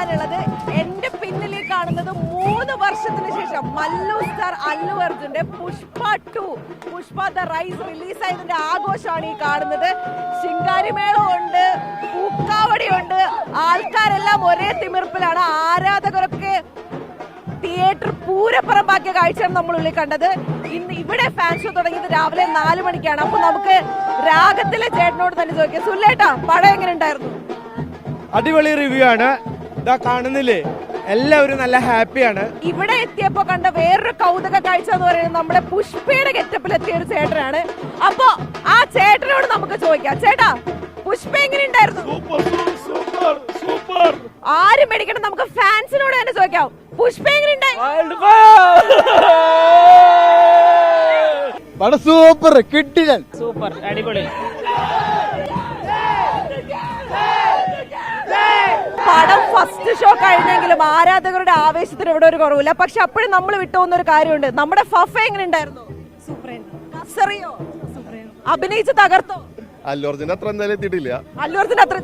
പറയാനുള്ളത്, എന്റെ പിന്നിൽ കാണുന്നത് 3 വർഷത്തിന് ശേഷം മല്ലു സ്റ്റാർ അല്ലു അർജുന്റെ പുഷ്പ 2 പുഷ്പ ദ റൈസ് റിലീസായതിന്റെ ആഘോഷമാണ് ഈ കാണുന്നത്. ശിങ്കാരിമേളമുണ്ട്, പൂക്കാവടിയുണ്ട്, ആൾക്കാരെല്ലാം ഒരേ തിമിർപ്പിലാണ്. ആരാധകരൊക്കെ തിയേറ്റർ പൂരപ്പറമ്പാക്കിയ കാഴ്ചയാണ് നമ്മൾ ഉള്ളിൽ കണ്ടത്. ഇന്ന് ഇവിടെ ഫാൻ ഷോ തുടങ്ങിയത് രാവിലെ 4 മണിക്കാണ്. അപ്പൊ നമുക്ക് രാഗത്തിലെ ചേട്ടനോട് തന്നെ ചോദിക്കാം. സുല്ലേട്ടാ, പടം എങ്ങനെ ഉണ്ടായിരുന്നു? അടിപൊളി റിവ്യൂ ആണ്. ഇതാ കാണുന്നില്ലേ, എല്ലാവരും നല്ല ഹാപ്പിയാണ്. ഇവിടെ എത്തിയപ്പോ കണ്ട വേറൊരു കൗതുക കാഴ്ച എന്ന് പറയുന്നത് നമ്മുടെ പുഷ്പയുടെ ഗെറ്റപ്പിൽ എത്തിയ ഒരു ചേട്ടനാണ്. അപ്പൊ ആ ചേട്ടനോട് നമുക്ക് ചോദിക്കാം. ചേട്ടാ, പുഷ്പ എങ്ങനെ ഉണ്ടായിരുന്നു? ആരും മേടിക്കണം, നമുക്ക് ഫാൻസിനോട് തന്നെ ചോദിക്കാം. പുഷ്പ എങ്ങനെ ഉണ്ടായി? സൂപ്പർ, കിട്ടില്ല, സൂപ്പർ, അടിപൊളി. പടം ഫസ്റ്റ് ഷോ കഴിഞ്ഞെങ്കിലും ആരാധകരുടെ ആവേശത്തിന് ഇവിടെ ഒരു കുറവില്ല. പക്ഷെ അപ്പോഴും നമ്മൾ വിട്ടുപോകുന്ന ഒരു കാര്യമുണ്ട്. നമ്മുടെ ഫഫ എങ്ങനെ ഉണ്ടായിരുന്നു? കസറിയോ? അഭിനയിച്ച് തകർത്തോ? അല്ലു അർജുന്റെ അത്ര എന്തായാലും എത്തിയിട്ടില്ല. അല്ലു അർജുന്റെ അത്ര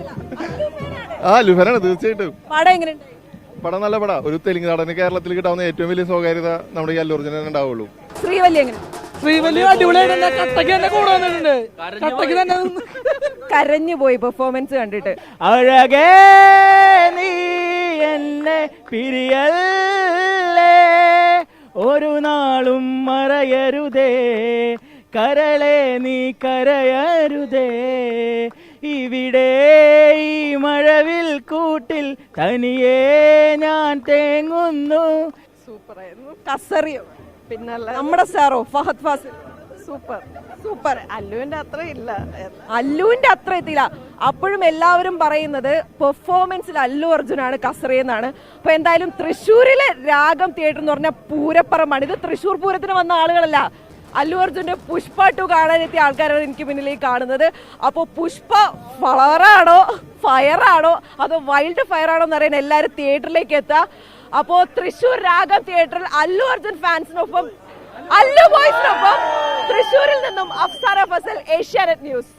ലുഫനാണ് തീർച്ചയായിട്ടും. പടം എങ്ങനെ? പടം നല്ല പടം. ഒരു തെലുങ്ക് നടന് കേരളത്തിൽ കിട്ടാവുന്ന ഏറ്റവും വലിയ സ്വകാര്യത നമ്മുടെ ഈ അല്ലു അർജുനെ ഉണ്ടാവുള്ളൂ. ശ്രീവല്ലി എങ്ങനെ? ശ്രീവല്ലി അടിപൊളിയായിട്ട് കട്ടക്ക് തന്നെ കൂടെ വന്നിട്ടുണ്ട്. കട്ടക്ക് തന്നെ കരഞ്ഞു പോയി പെർഫോമൻസ് കണ്ടിട്ട്. അഴകേ നീ എന്നെ പിരിയല്ലേ, ഒരു നാളും മറയരുതേ, കരളെ നീ കരയരുതേ, ഇവിടെ ഈ മഴവിൽ കൂട്ടിൽ തനിയേ ഞാൻ തേങ്ങുന്നു. സൂപ്പറായിരുന്നു. കസറിയോ? പിന്നല്ല നമ്മുടെ സാറോ ഫഹദ് ഫാസിൽ? Super super. അല്ലുവിന്റെ അത്ര ഇല്ല, അല്ലുവിന്റെ അത്ര എത്തിയില്ല. അപ്പോഴും എല്ലാവരും പറയുന്നത് പെർഫോമൻസിൽ അല്ലു അർജുനാണ് കസറിയെന്നാണ്. അപ്പൊ എന്തായാലും തൃശ്ശൂരിലെ രാഗം തിയേറ്റർ എന്ന് പറഞ്ഞാൽ പൂരപ്പറമ്പാണ്. ഇത് തൃശ്ശൂർ പൂരത്തിന് വന്ന ആളുകളല്ല, അല്ലു അർജുന്റെ പുഷ്പ 2 കാണാനെത്തിയ ആൾക്കാരാണ് എനിക്ക് മുന്നിലേക്ക് കാണുന്നത്. അപ്പോൾ പുഷ്പ ഫ്ലവറാണോ ഫയറാണോ അതോ വൈൽഡ് ഫയർ ആണോ എന്നറിയാൻ എല്ലാവരും തിയേറ്ററിലേക്ക് എത്തുക. അപ്പോൾ തൃശ്ശൂർ രാഗം തിയേറ്ററിൽ അല്ലു അർജുൻ ഫാൻസിനൊപ്പം, അല്ലു ബോയ്സിനൊപ്പം തൃശ്ശൂരിൽ നിന്നും അഫ്സാന ഫസൽ, ഏഷ്യാനെറ്റ് ന്യൂസ്.